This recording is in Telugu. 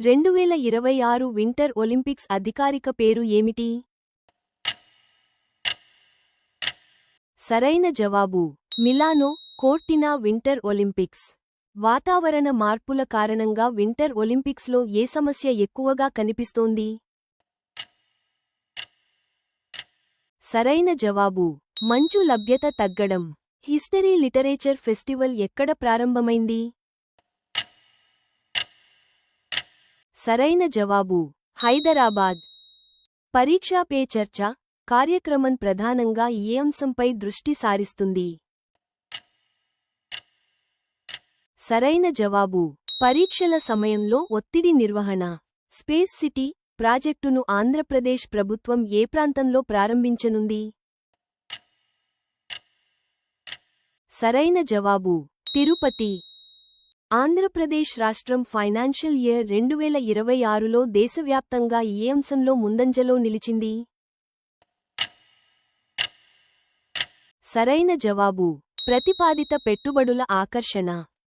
2026 వింటర్ ఒలింపిక్స్ అధికారిక పేరు ఏమిటి? సరైన జవాబు మిలానో కోర్టినా వింటర్ ఒలింపిక్స్. వాతావరణ మార్పుల కారణంగా వింటర్ ఒలింపిక్స్లో ఏ సమస్య ఎక్కువగా కనిపిస్తోంది? సరైన జవాబు మంచు లభ్యత తగ్గడం. హిస్టరీ లిటరేచర్ ఫెస్టివల్ ఎక్కడ ప్రారంభమైంది? సరైన జవాబు హైదరాబాద్. పరీక్షా పే చర్చ కార్యక్రమం ప్రధానంగా ఏ అంశంపై దృష్టి సారిస్తుంది? సరైన జవాబు పరీక్షల సమయంలో ఒత్తిడి నిర్వహణ. స్పేస్ సిటీ ప్రాజెక్టును ఆంధ్రప్రదేశ్ ప్రభుత్వం ఏ ప్రాంతంలో ప్రారంభించనుంది? సరైన జవాబు తిరుపతి. ఆంధ్రప్రదేశ్ రాష్ట్రం ఫైనాన్షియల్ ఇయర్ 2026లో దేశవ్యాప్తంగా ఏ అంశంలో ముందంజలో నిలిచింది? సరైన జవాబు ప్రతిపాదిత పెట్టుబడుల ఆకర్షణ.